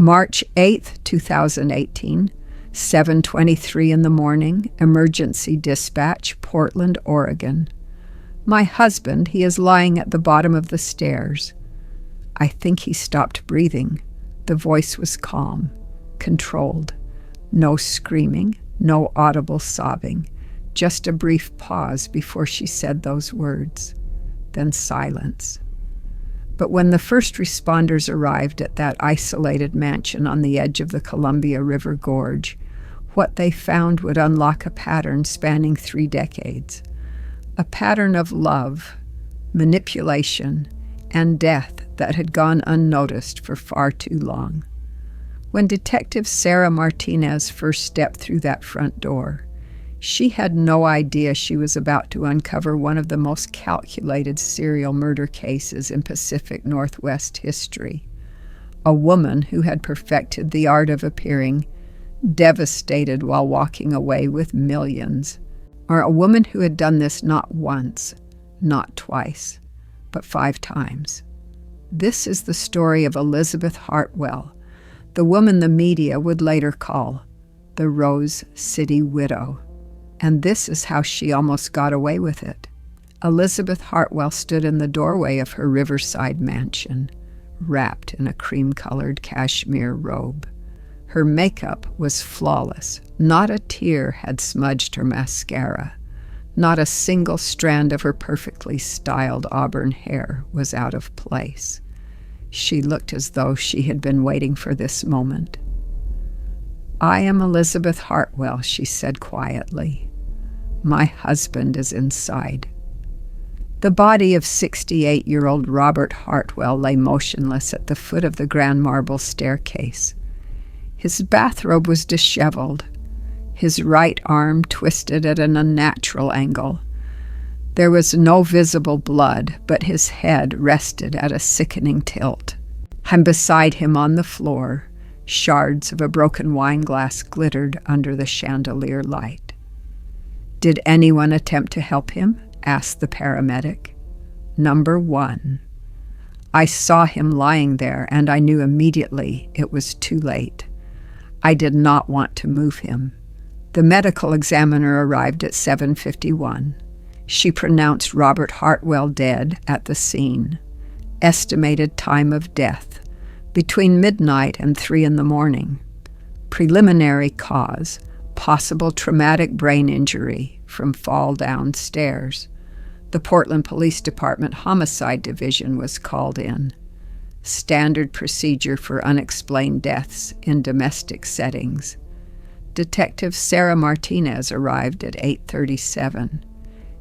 March 8th, 2018, 7:23 in the morning, emergency dispatch, Portland, Oregon. My husband, he is lying at the bottom of the stairs. I think he stopped breathing. The voice was calm, controlled. No screaming, no audible sobbing, just a brief pause before she said those words. Then silence. But when the first responders arrived at that isolated mansion on the edge of the Columbia River Gorge, what they found would unlock a pattern spanning 3 decades. A pattern of love, manipulation, and death that had gone unnoticed for far too long. When Detective Sarah Martinez first stepped through that front door, she had no idea she was about to uncover one of the most calculated serial murder cases in Pacific Northwest history. A woman who had perfected the art of appearing devastated while walking away with millions. Or a woman who had done this not once, not twice, but 5 times. This is the story of Elizabeth Hartwell, the woman the media would later call the Rose City Widow. And this is how she almost got away with it. Elizabeth Hartwell stood in the doorway of her riverside mansion, wrapped in a cream-colored cashmere robe. Her makeup was flawless. Not a tear had smudged her mascara. Not a single strand of her perfectly styled auburn hair was out of place. She looked as though she had been waiting for this moment. "I am Elizabeth Hartwell," she said quietly. "My husband is inside." The body of 68-year-old Robert Hartwell lay motionless at the foot of the grand marble staircase. His bathrobe was disheveled, his right arm twisted at an unnatural angle. There was no visible blood, but his head rested at a sickening tilt. And beside him on the floor, shards of a broken wine glass glittered under the chandelier light. "Did anyone attempt to help him?" asked the paramedic. "Number 1. I saw him lying there, and I knew immediately it was too late. I did not want to move him." The medical examiner arrived at 7:51. She pronounced Robert Hartwell dead at the scene. Estimated time of death, between midnight and 3 in the morning. Preliminary cause, possible traumatic brain injury from fall downstairs. The Portland Police Department Homicide Division was called in. Standard procedure for unexplained deaths in domestic settings. Detective Sarah Martinez arrived at 8:37.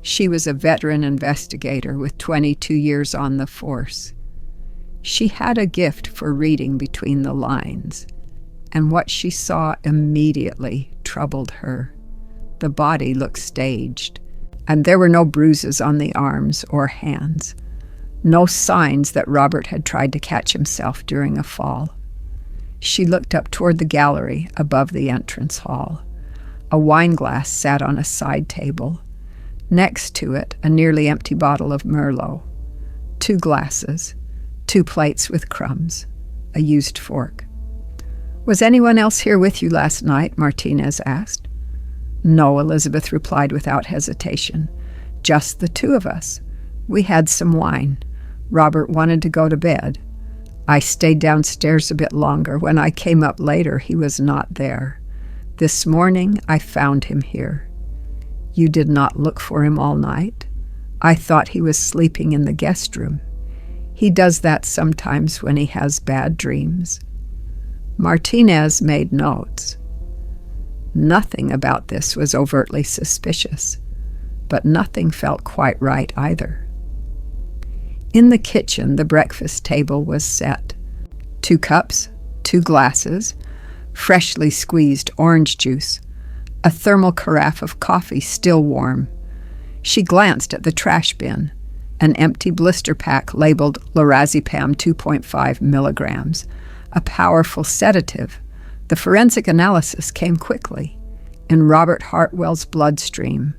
She was a veteran investigator with 22 years on the force. She had a gift for reading between the lines, and what she saw immediately troubled her. The body looked staged, and there were no bruises on the arms or hands, no signs that Robert had tried to catch himself during a fall. She looked up toward the gallery above the entrance hall. A wine glass sat on a side table. Next to it, a nearly empty bottle of Merlot. 2 glasses, 2 plates with crumbs, a used fork. "Was anyone else here with you last night?" Martinez asked. "No," Elizabeth replied without hesitation. "Just the 2 of us. We had some wine. Robert wanted to go to bed. I stayed downstairs a bit longer. When I came up later, he was not there. This morning, I found him here." "You did not look for him all night?" "I thought he was sleeping in the guest room. He does that sometimes when he has bad dreams." Martinez made notes. Nothing about this was overtly suspicious, but nothing felt quite right either. In the kitchen, the breakfast table was set. 2 cups, 2 glasses, freshly squeezed orange juice, a thermal carafe of coffee still warm. She glanced at the trash bin, an empty blister pack labeled lorazepam 2.5 milligrams, a powerful sedative. The forensic analysis came quickly. In Robert Hartwell's bloodstream,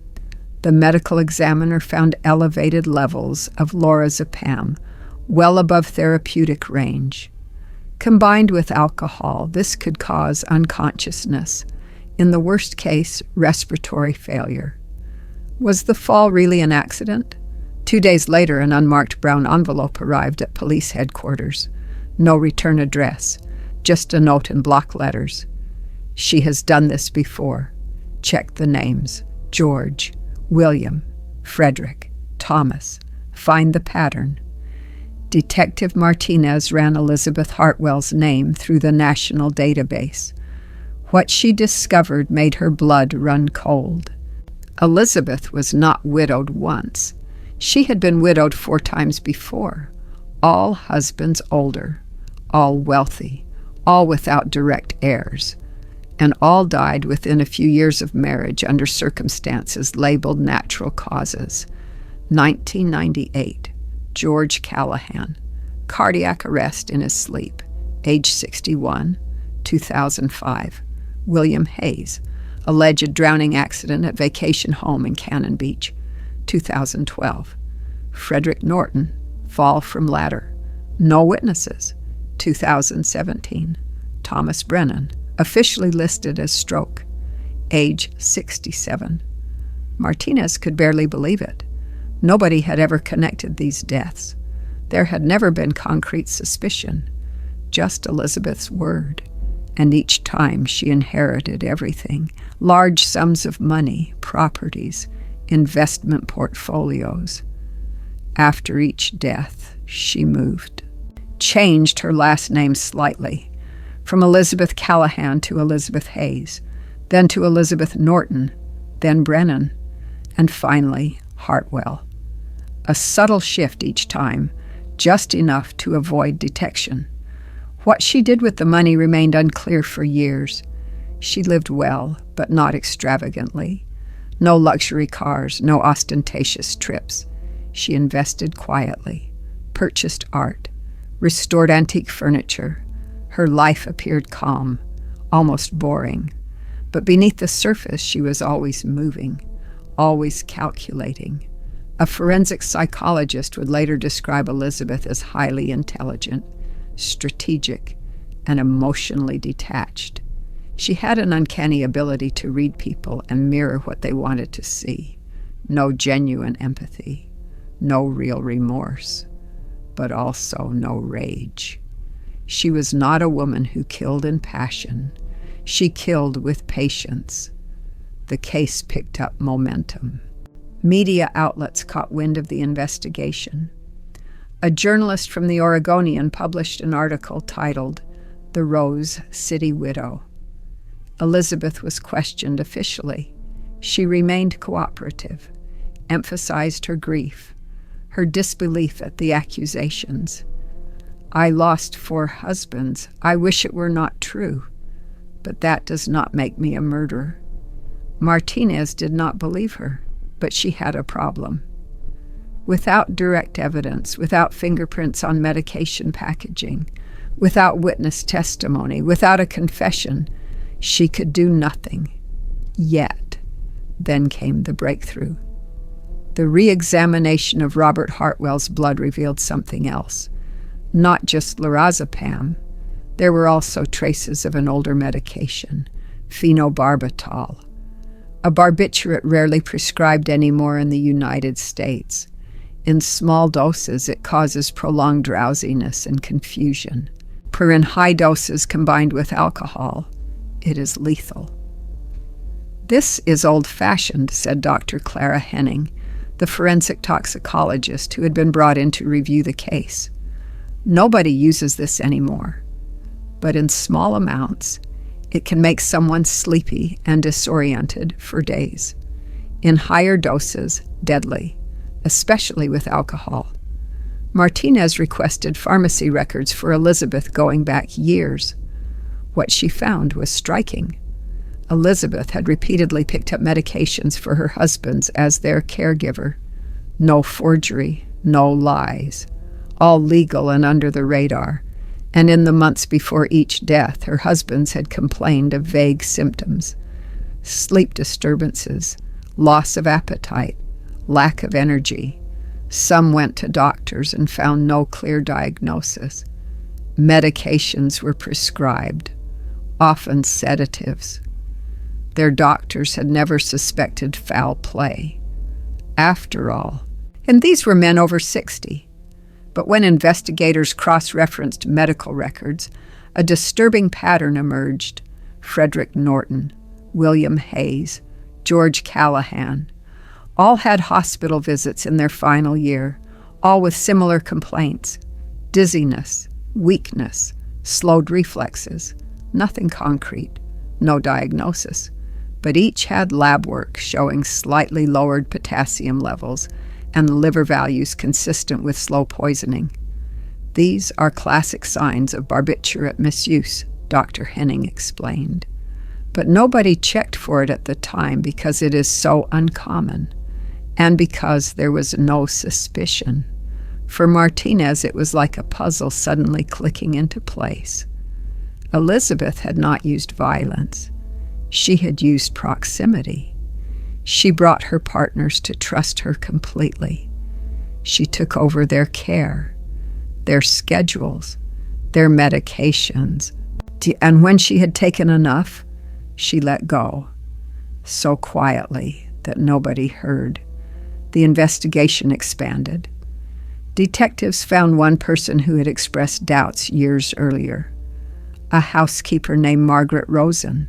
the medical examiner found elevated levels of lorazepam, well above therapeutic range. Combined with alcohol, this could cause unconsciousness. In the worst case, respiratory failure. Was the fall really an accident? 2 days later, an unmarked brown envelope arrived at police headquarters. No return address, just a note in block letters. She has done this before. Check the names. George, William, Frederick, Thomas. Find the pattern. Detective Martinez ran Elizabeth Hartwell's name through the national database. What she discovered made her blood run cold. Elizabeth was not widowed once. She had been widowed 4 times before. All husbands older, all wealthy, all without direct heirs, and all died within a few years of marriage under circumstances labeled natural causes. 1998, George Callahan, cardiac arrest in his sleep, age 61. 2005, William Hayes, alleged drowning accident at vacation home in Cannon Beach, 2012. Frederick Norton, fall from ladder, no witnesses, 2017. Thomas Brennan, officially listed as stroke, age 67. Martinez could barely believe it. Nobody had ever connected these deaths. There had never been concrete suspicion, just Elizabeth's word. And each time she inherited everything, large sums of money, properties, investment portfolios. After each death, she moved, changed her last name slightly, from Elizabeth Callahan to Elizabeth Hayes, then to Elizabeth Norton, then Brennan, and finally Hartwell. A subtle shift each time, just enough to avoid detection. What she did with the money remained unclear for years. She lived well, but not extravagantly. No luxury cars, no ostentatious trips. She invested quietly, purchased art, restored antique furniture. Her life appeared calm, almost boring. But beneath the surface, she was always moving, always calculating. A forensic psychologist would later describe Elizabeth as highly intelligent, strategic, and emotionally detached. She had an uncanny ability to read people and mirror what they wanted to see. No genuine empathy, no real remorse, but also no rage. She was not a woman who killed in passion. She killed with patience. The case picked up momentum. Media outlets caught wind of the investigation. A journalist from the Oregonian published an article titled, "The Rose City Widow." Elizabeth was questioned officially. She remained cooperative, emphasized her grief, her disbelief at the accusations. "I lost 4 husbands. I wish it were not true, but that does not make me a murderer." Martinez did not believe her, but she had a problem. Without direct evidence, without fingerprints on medication packaging, without witness testimony, without a confession, she could do nothing. Yet, then came the breakthrough. The re-examination of Robert Hartwell's blood revealed something else. Not just lorazepam. There were also traces of an older medication, phenobarbital, a barbiturate rarely prescribed anymore in the United States. In small doses, it causes prolonged drowsiness and confusion. For in high doses combined with alcohol, it is lethal. "This is old-fashioned," said Dr. Clara Henning, the forensic toxicologist who had been brought in to review the case. "Nobody uses this anymore. But in small amounts, it can make someone sleepy and disoriented for days. In higher doses, deadly, especially with alcohol." Martinez requested pharmacy records for Elizabeth going back years. What she found was striking. Elizabeth had repeatedly picked up medications for her husbands as their caregiver. No forgery, no lies, all legal and under the radar. And in the months before each death, her husbands had complained of vague symptoms: sleep disturbances, loss of appetite, lack of energy. Some went to doctors and found no clear diagnosis. Medications were prescribed, often sedatives. Their doctors had never suspected foul play. After all, and these were men over 60. But when investigators cross-referenced medical records, a disturbing pattern emerged. Frederick Norton, William Hayes, George Callahan, all had hospital visits in their final year, all with similar complaints: dizziness, weakness, slowed reflexes, nothing concrete, no diagnosis. But each had lab work showing slightly lowered potassium levels and liver values consistent with slow poisoning. These are classic signs of barbiturate misuse, Dr. Henning explained. But nobody checked for it at the time because it is so uncommon, and because there was no suspicion. For Martinez, it was like a puzzle suddenly clicking into place. Elizabeth had not used violence. She had used proximity. She brought her partners to trust her completely. She took over their care, their schedules, their medications. And when she had taken enough, she let go, so quietly that nobody heard. The investigation expanded. Detectives found one person who had expressed doubts years earlier, a housekeeper named Margaret Rosen.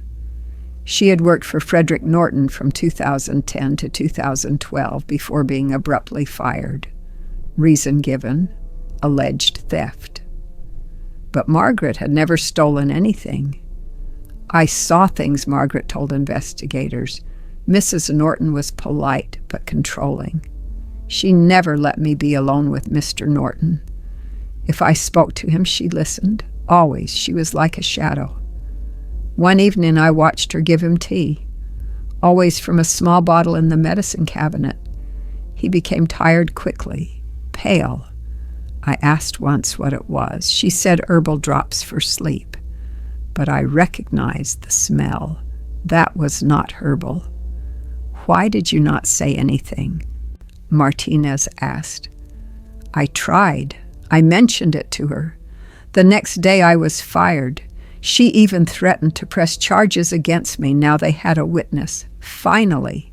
She had worked for Frederick Norton from 2010 to 2012 before being abruptly fired. Reason given: alleged theft. But Margaret had never stolen anything. "I saw things," Margaret told investigators. "Mrs. Norton was polite but controlling. She never let me be alone with Mr. Norton. If I spoke to him, she listened. Always. She was like a shadow. One evening I watched her give him tea, always from a small bottle in the medicine cabinet. He became tired quickly, pale. I asked once what it was. She said herbal drops for sleep. But I recognized the smell. That was not herbal." "Why did you not say anything?" Martinez asked. "I tried. I mentioned it to her. The next day I was fired. She even threatened to press charges against me now they had a witness. Finally.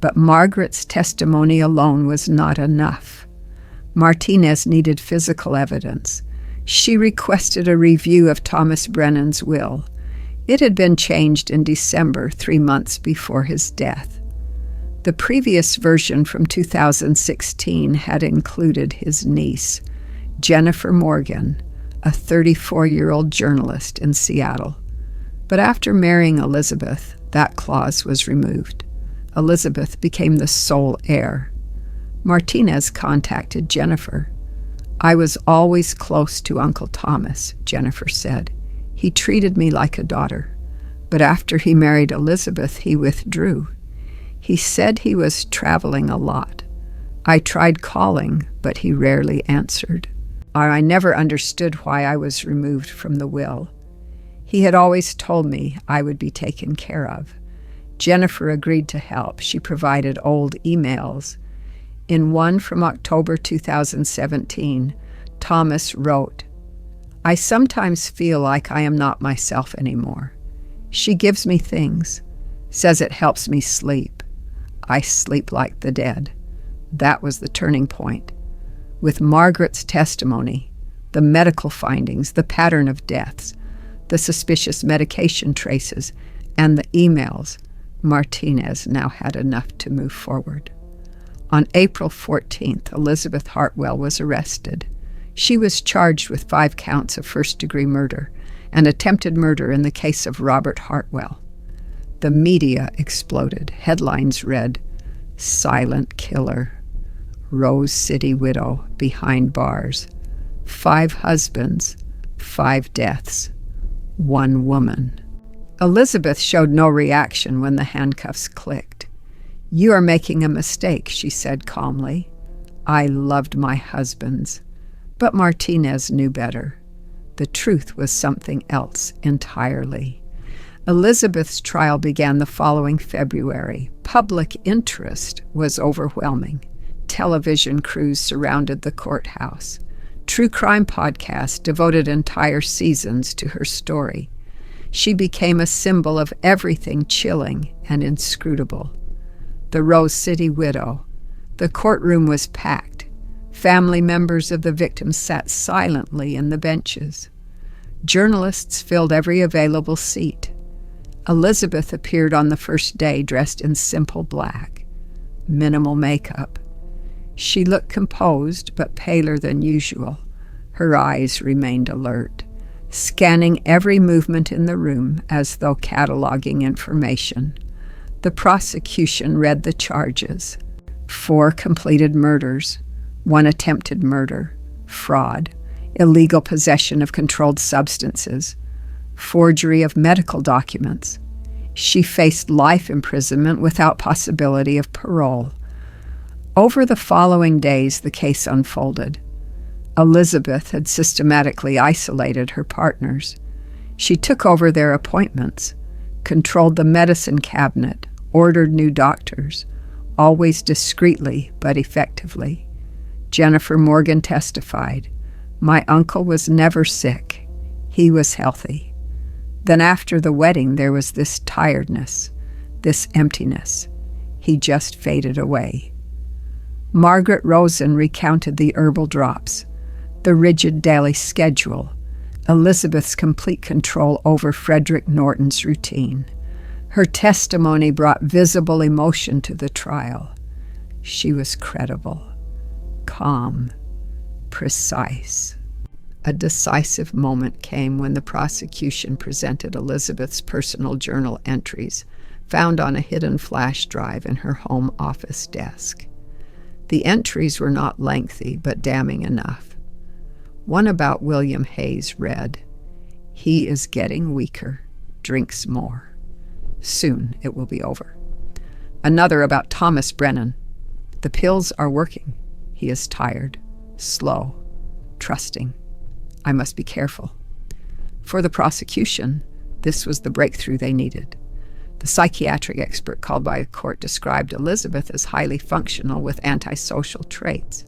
But Margaret's testimony alone was not enough. Martinez needed physical evidence. She requested a review of Thomas Brennan's will. It had been changed in December, 3 months before his death. The previous version from 2016 had included his niece, Jennifer Morgan, a 34-year-old journalist in Seattle. But after marrying Elizabeth, that clause was removed. Elizabeth became the sole heir. Martinez contacted Jennifer. "I was always close to Uncle Thomas," Jennifer said. "He treated me like a daughter. But after he married Elizabeth, he withdrew. He said he was traveling a lot. I tried calling, but he rarely answered. I never understood why I was removed from the will. He had always told me I would be taken care of." Jennifer agreed to help. She provided old emails. In one from October 2017, Thomas wrote, "I sometimes feel like I am not myself anymore. She gives me things, says it helps me sleep. I sleep like the dead." That was the turning point. With Margaret's testimony, the medical findings, the pattern of deaths, the suspicious medication traces, and the emails, Martinez now had enough to move forward. On April 14th, Elizabeth Hartwell was arrested. She was charged with 5 counts of first-degree murder and attempted murder in the case of Robert Hartwell. The media exploded. Headlines read, "Silent Killer. Rose City Widow behind bars. 5 husbands, 5 deaths. 1 woman." Elizabeth showed no reaction when the handcuffs clicked. "You are making a mistake," she said calmly. "I loved my husbands." But Martinez knew better. The truth was something else entirely. Elizabeth's trial began the following February. Public interest was overwhelming. Television crews surrounded the courthouse. true crime podcasts devoted entire seasons to her story. She became a symbol of everything chilling and inscrutable. The Rose City widow. The courtroom was packed. Family members of the victim sat silently in the benches. Journalists filled every available seat. Elizabeth appeared on the first day dressed in simple black, minimal makeup. She looked composed but paler than usual. Her eyes remained alert, scanning every movement in the room as though cataloging information. The prosecution read the charges: 4 completed murders, 1 attempted murder, fraud, illegal possession of controlled substances, forgery of medical documents. She faced life imprisonment without possibility of parole. Over the following days, the case unfolded. Elizabeth had systematically isolated her partners. She took over their appointments, controlled the medicine cabinet, ordered new doctors, always discreetly but effectively. Jennifer Morgan testified, "My uncle was never sick. He was healthy." Then after the wedding, there was this tiredness, this emptiness. He just faded away. Margaret Rosen recounted the herbal drops, the rigid daily schedule, Elizabeth's complete control over Frederick Norton's routine. Her testimony brought visible emotion to the trial. She was credible, calm, precise. A decisive moment came when the prosecution presented Elizabeth's personal journal entries, found on a hidden flash drive in her home office desk. The entries were not lengthy, but damning enough. One about William Hayes read, "He is getting weaker, drinks more. Soon it will be over." Another about Thomas Brennan. "The pills are working. He is tired, slow, trusting. I must be careful." For the prosecution, this was the breakthrough they needed. The psychiatric expert called by a court described Elizabeth as highly functional with antisocial traits,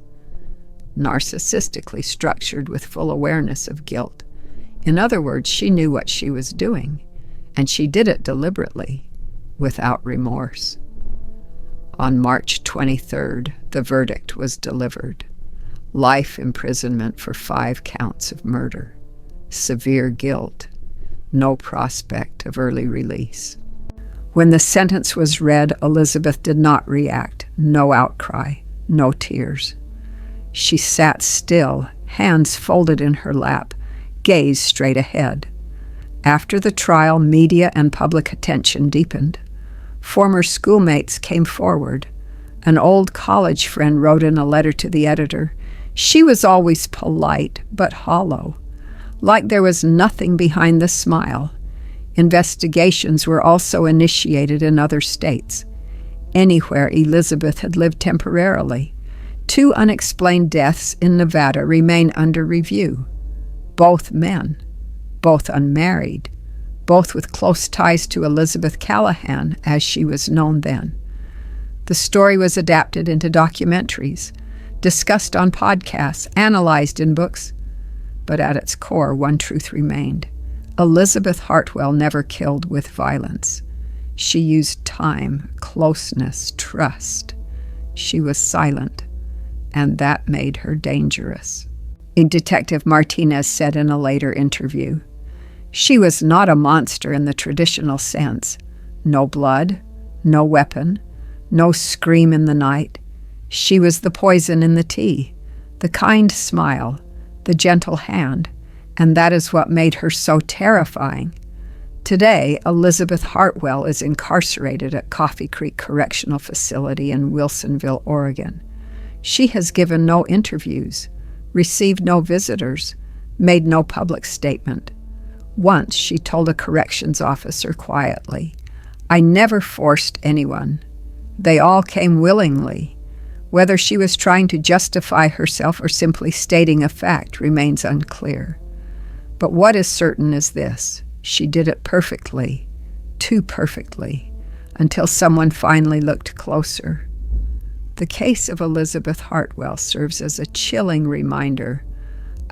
narcissistically structured with full awareness of guilt. In other words, she knew what she was doing, and she did it deliberately, without remorse. On March 23rd, the verdict was delivered. Life imprisonment for 5 counts of murder. Severe guilt. No prospect of early release. When the sentence was read, Elizabeth did not react. No outcry, no tears. She sat still, hands folded in her lap, gaze straight ahead. After the trial, media and public attention deepened. Former schoolmates came forward. An old college friend wrote in a letter to the editor, "She was always polite, but hollow, like there was nothing behind the smile." Investigations were also initiated in other states. Anywhere Elizabeth had lived temporarily. 2 unexplained deaths in Nevada remain under review. Both men, both unmarried, both with close ties to Elizabeth Callahan, as she was known then. The story was adapted into documentaries, discussed on podcasts, analyzed in books. But at its core, one truth remained. Elizabeth Hartwell never killed with violence. She used time, closeness, trust. She was silent, and that made her dangerous. Detective Martinez said in a later interview, "She was not a monster in the traditional sense. No blood, no weapon, no scream in the night. She was the poison in the tea, the kind smile, the gentle hand, and that is what made her so terrifying." Today, Elizabeth Hartwell is incarcerated at Coffee Creek Correctional Facility in Wilsonville, Oregon. She has given no interviews, received no visitors, made no public statement. Once she told a corrections officer quietly, "I never forced anyone. They all came willingly." Whether she was trying to justify herself or simply stating a fact remains unclear. But what is certain is this: she did it perfectly, too perfectly, until someone finally looked closer. The case of Elizabeth Hartwell serves as a chilling reminder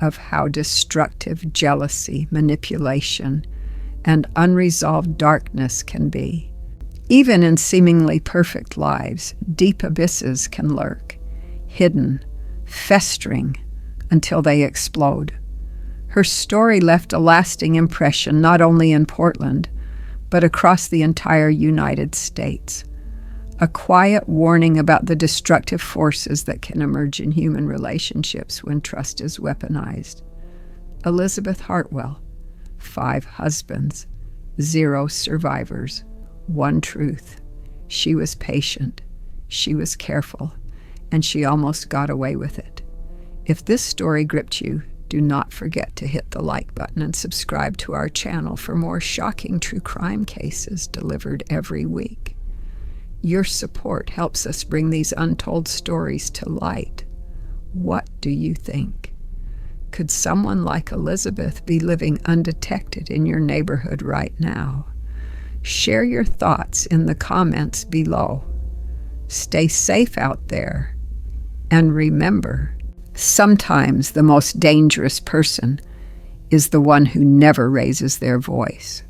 of how destructive jealousy, manipulation, and unresolved darkness can be. Even in seemingly perfect lives, deep abysses can lurk, hidden, festering, until they explode. Her story left a lasting impression not only in Portland, but across the entire United States. A quiet warning about the destructive forces that can emerge in human relationships when trust is weaponized. Elizabeth Hartwell, 5 husbands, 0 survivors, 1 truth. She was patient, she was careful, and she almost got away with it. If this story gripped you, do not forget to hit the like button and subscribe to our channel for more shocking true crime cases delivered every week. Your support helps us bring these untold stories to light. What do you think? Could someone like Elizabeth be living undetected in your neighborhood right now? Share your thoughts in the comments below. Stay safe out there. And remember, sometimes the most dangerous person is the one who never raises their voice.